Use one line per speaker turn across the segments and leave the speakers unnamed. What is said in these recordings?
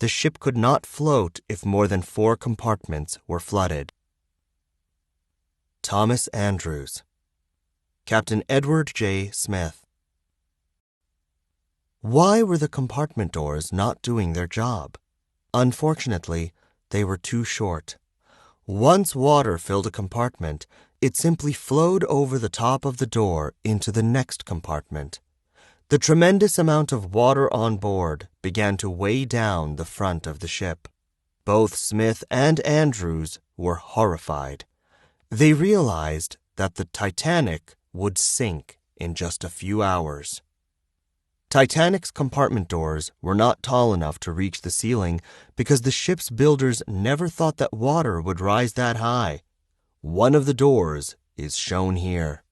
the ship could not float if more than 4 compartments were flooded. Thomas Andrews, Captain Edward J. Smith. Why were the compartment doors not doing their job? Unfortunately, they were too short. Once water filled a compartment, it simply flowed over the top of the door into the next compartment. The tremendous amount of water on board began to weigh down the front of the ship. Both Smith and Andrews were horrified. They realized that the Titanic would sink in just a few hours. Titanic's compartment doors were not tall enough to reach the ceiling because the ship's builders never thought that water would rise that high. One of the doors is shown here.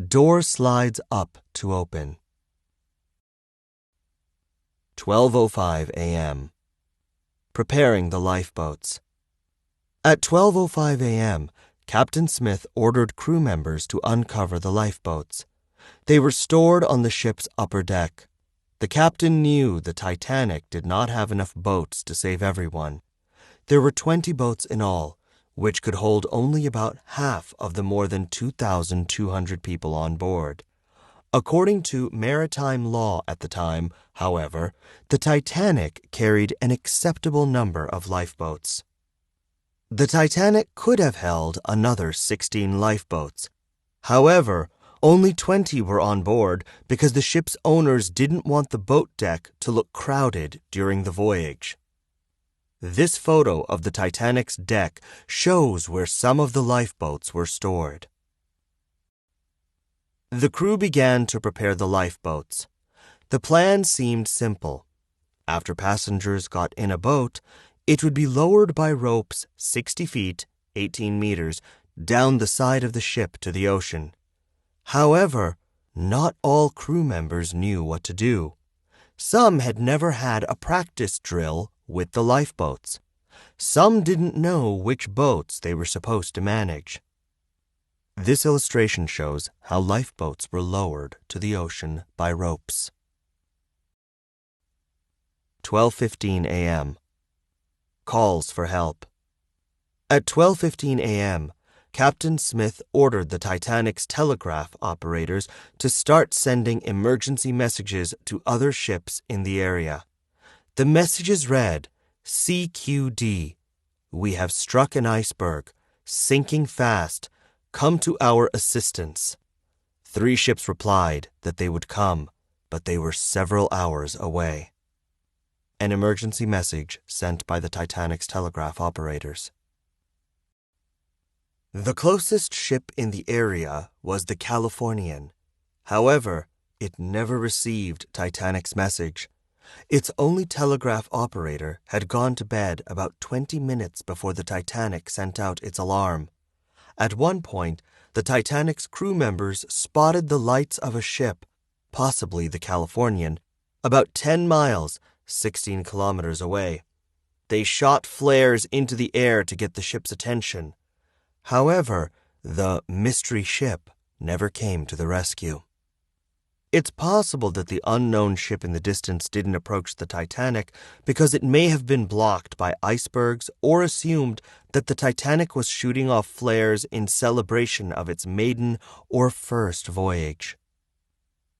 Door slides up to open. 12:05 a.m. Preparing the lifeboats. At 12:05 a.m., Captain Smith ordered crew members to uncover the lifeboats. They were stored on the ship's upper deck. The captain knew the Titanic did not have enough boats to save everyone. There were 20 boats in all, which could hold only about half of the more than 2,200 people on board. According to maritime law at the time, however, the Titanic carried an acceptable number of lifeboats. The Titanic could have held another 16 lifeboats. However, only 20 were on board because the ship's owners didn't want the boat deck to look crowded during the voyage. This photo of the Titanic's deck shows where some of the lifeboats were stored. The crew began to prepare the lifeboats. The plan seemed simple. After passengers got in a boat, it would be lowered by ropes 60 feet, 18 meters, down the side of the ship to the ocean. However, not all crew members knew what to do. Some had never had a practice drill with the lifeboats. Some didn't know which boats they were supposed to manage. This illustration shows how lifeboats were lowered to the ocean by ropes. 12:15 a.m. Calls for help. At 12:15 a.m., Captain Smith ordered the Titanic's telegraph operators to start sending emergency messages to other ships in the area. The messages read, "CQD, we have struck an iceberg, sinking fast. Come to our assistance." 3 ships replied that they would come, but they were several hours away. An emergency message sent by the Titanic's telegraph operators. The closest ship in the area was the Californian. However, it never received Titanic's message. Its only telegraph operator had gone to bed about 20 minutes before the Titanic sent out its alarm. At one point, the Titanic's crew members spotted the lights of a ship, possibly the Californian, about 10 miles, 16 kilometers away. They shot flares into the air to get the ship's attention. However, the mystery ship never came to the rescue. It's possible that the unknown ship in the distance didn't approach the Titanic because it may have been blocked by icebergs or assumed that the Titanic was shooting off flares in celebration of its maiden or first voyage.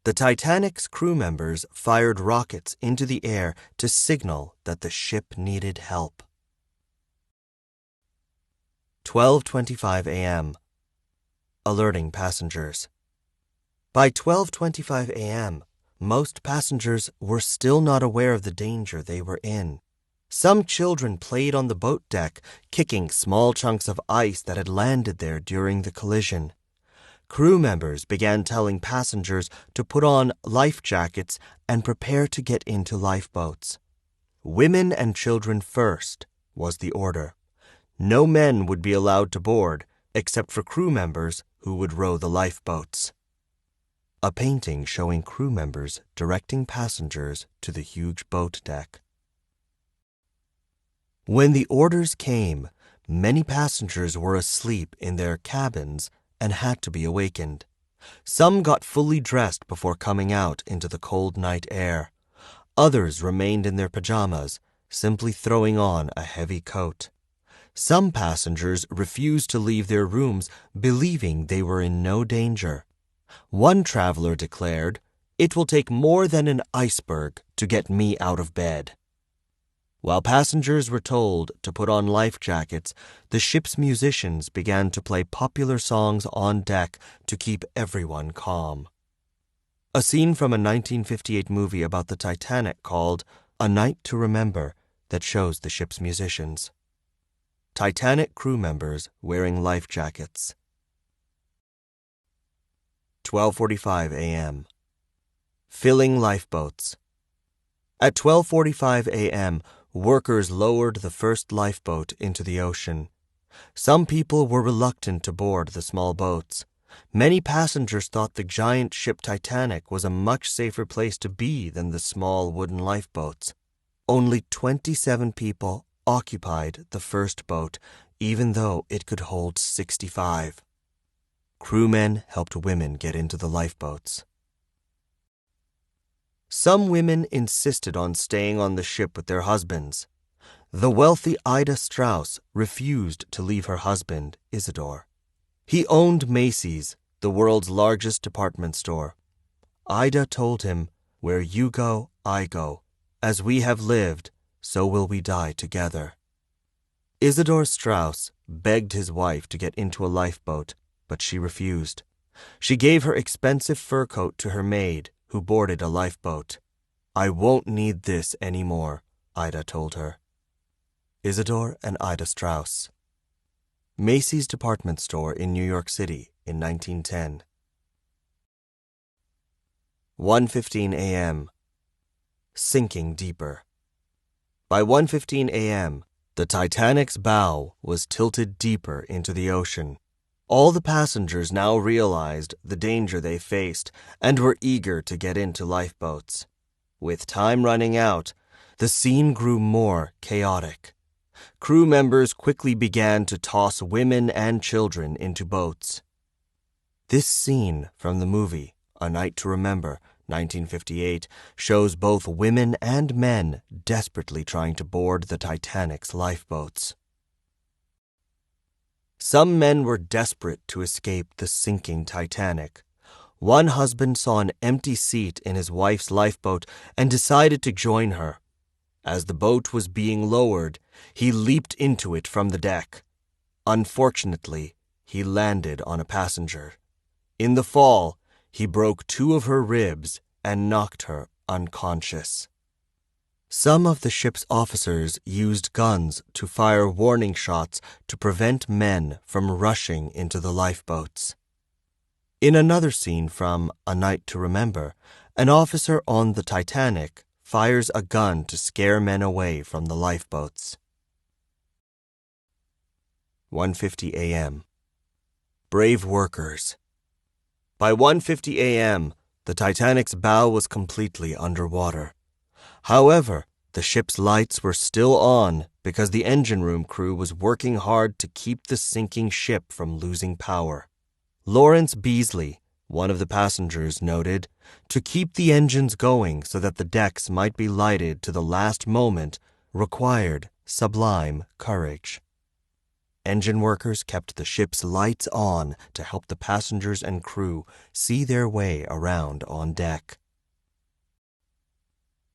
The Titanic's crew members fired rockets into the air to signal that the ship needed help. 12:25 a.m. Alerting passengers. By 12:25 a.m., most passengers were still not aware of the danger they were in. Some children played on the boat deck, kicking small chunks of ice that had landed there during the collision. Crew members began telling passengers to put on life jackets and prepare to get into lifeboats. Women and children first was the order. No men would be allowed to board, except for crew members who would row the lifeboats. A painting showing crew members directing passengers to the huge boat deck. When the orders came, many passengers were asleep in their cabins and had to be awakened. Some got fully dressed before coming out into the cold night air. Others remained in their pajamas, simply throwing on a heavy coat. Some passengers refused to leave their rooms, believing they were in no danger. One traveler declared, "It will take more than an iceberg to get me out of bed." While passengers were told to put on life jackets, the ship's musicians began to play popular songs on deck to keep everyone calm. A scene from a 1958 movie about the Titanic called A Night to Remember that shows the ship's musicians. Titanic crew members wearing life jackets. 12:45 a.m. Filling lifeboats. At 12:45 a.m., workers lowered the first lifeboat into the ocean. Some people were reluctant to board the small boats. Many passengers thought the giant ship Titanic was a much safer place to be than the small wooden lifeboats. Only 27 people occupied the first boat, even though it could hold 65. Crewmen helped women get into the lifeboats. Some women insisted on staying on the ship with their husbands. The wealthy Ida Strauss refused to leave her husband, Isidore. He owned Macy's, the world's largest department store. Ida told him, "Where you go, I go. As we have lived, so will we die together." Isidore Strauss begged his wife to get into a lifeboat, but she refused. She gave her expensive fur coat to her maid, who boarded a lifeboat. "I won't need this anymore," Ida told her. Isidore and Ida Strauss. Macy's department store in New York City in 1910. 1:15 a.m. Sinking deeper. By 1:15 a.m., the Titanic's bow was tilted deeper into the ocean. All the passengers now realized the danger they faced and were eager to get into lifeboats. With time running out, the scene grew more chaotic. Crew members quickly began to toss women and children into boats. This scene from the movie A Night to Remember, 1958, shows both women and men desperately trying to board the Titanic's lifeboats. Some men were desperate to escape the sinking Titanic. One husband saw an empty seat in his wife's lifeboat and decided to join her. As the boat was being lowered, he leaped into it from the deck. Unfortunately, he landed on a passenger. In the fall, he broke 2 of her ribs and knocked her unconscious. Some of the ship's officers used guns to fire warning shots to prevent men from rushing into the lifeboats. In another scene from A Night to Remember, an officer on the Titanic fires a gun to scare men away from the lifeboats. 1:50 a.m. Brave workers. By 1:50 a.m., the Titanic's bow was completely underwater. However, the ship's lights were still on because the engine room crew was working hard to keep the sinking ship from losing power. Lawrence Beasley, one of the passengers, noted, "To keep the engines going so that the decks might be lighted to the last moment required sublime courage." Engine workers kept the ship's lights on to help the passengers and crew see their way around on deck.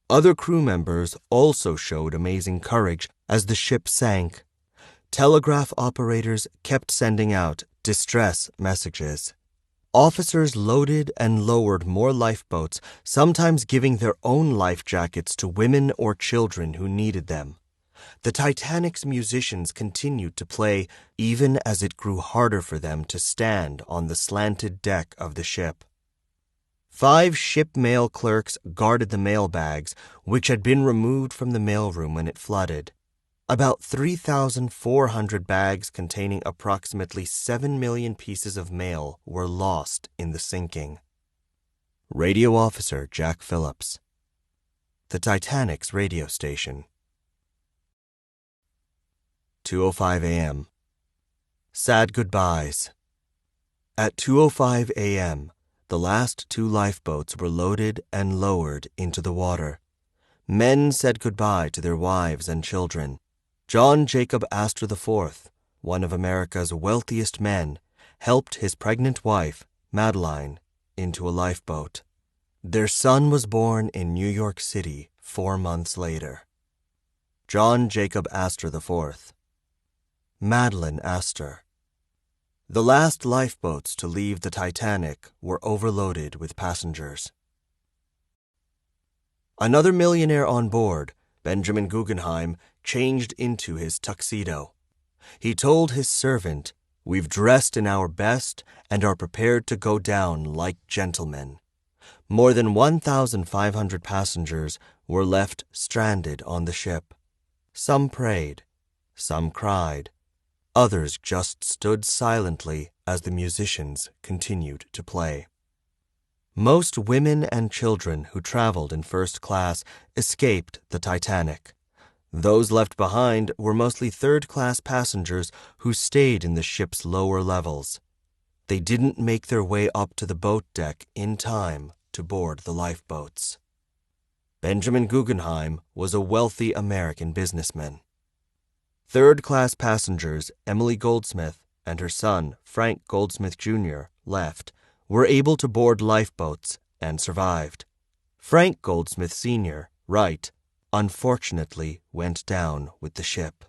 Other crew members also showed amazing courage as the ship sank. Telegraph operators kept sending out distress messages. Officers loaded and lowered more lifeboats, sometimes giving their own life jackets to women or children who needed them. The Titanic's musicians continued to play even as it grew harder for them to stand on the slanted deck of the ship. 5 ship mail clerks guarded the mail bags, which had been removed from the mailroom when it flooded. About 3,400 bags containing approximately 7 million pieces of mail were lost in the sinking. Radio Officer Jack Phillips. The Titanic's radio station. 2:05 a.m. Sad goodbyes. At 2:05 a.m., the last 2 lifeboats were loaded and lowered into the water. Men said goodbye to their wives and children. John Jacob Astor IV, one of America's wealthiest men, helped his pregnant wife, Madeline, into a lifeboat. Their son was born in New York City 4 months later. John Jacob Astor IV. Madeline Astor. The last lifeboats to leave the Titanic were overloaded with passengers. Another millionaire on board, Benjamin Guggenheim, changed into his tuxedo. He told his servant, "We've dressed in our best and are prepared to go down like gentlemen." More than 1,500 passengers were left stranded on the ship. Some prayed, some cried, others just stood silently as the musicians continued to play. Most women and children who traveled in first class escaped the Titanic. Those left behind were mostly third-class passengers who stayed in the ship's lower levels. They didn't make their way up to the boat deck in time to board the lifeboats. Benjamin Guggenheim was a wealthy American businessman. Third-class passengers Emily Goldsmith and her son, Frank Goldsmith Jr., were able to board lifeboats and survived. Frank Goldsmith Sr., Wright, unfortunately went down with the ship.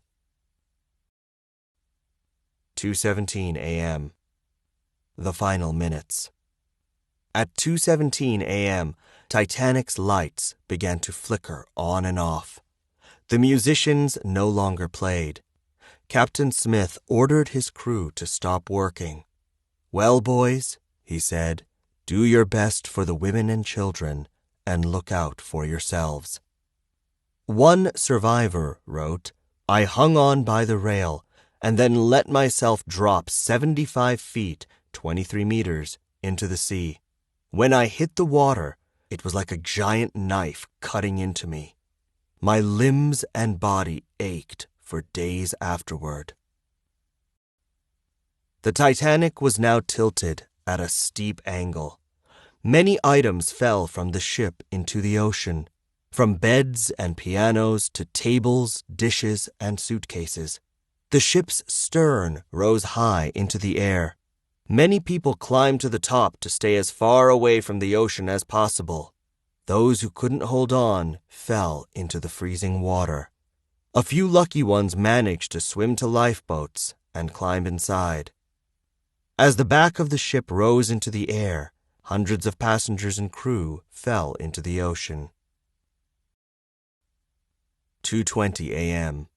2:17 a.m. The final minutes. At 2:17 a.m., Titanic's lights began to flicker on and off. The musicians no longer played. Captain Smith ordered his crew to stop working. "Well, boys," he said, "do your best for the women and children and look out for yourselves." One survivor wrote, "I hung on by the rail and then let myself drop 75 feet, 23 meters, into the sea. When I hit the water, it was like a giant knife cutting into me. My limbs and body ached for days afterward." The Titanic was now tilted at a steep angle. Many items fell from the ship into the ocean, from beds and pianos to tables, dishes, and suitcases. The ship's stern rose high into the air. Many people climbed to the top to stay as far away from the ocean as possible. Those who couldn't hold on fell into the freezing water. A few lucky ones managed to swim to lifeboats and climb inside. As the back of the ship rose into the air, hundreds of passengers and crew fell into the ocean. 2:20 a.m.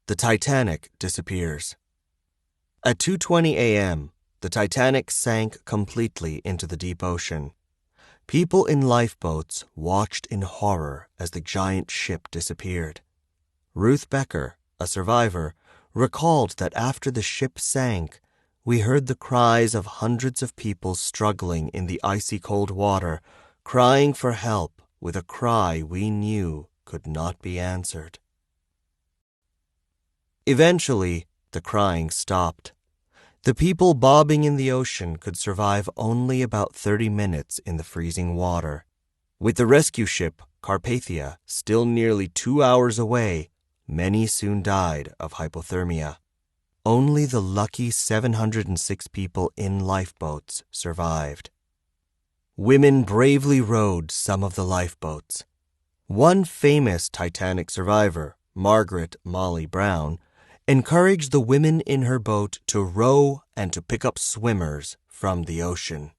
The Titanic disappears. At 2:20 a.m., the Titanic sank completely into the deep ocean. People in lifeboats watched in horror as the giant ship disappeared. Ruth Becker, a survivor, recalled that after the ship sank, we heard the cries of hundreds of people struggling in the icy cold water, crying for help with a cry we knew could not be answered. Eventually, the crying stopped. The people bobbing in the ocean could survive only about 30 minutes in the freezing water. With the rescue ship, Carpathia, still nearly 2 hours away, many soon died of hypothermia. Only the lucky 706 people in lifeboats survived. Women bravely rowed some of the lifeboats. One famous Titanic survivor, Margaret Molly Brown, encouraged the women in her boat to row and to pick up swimmers from the ocean.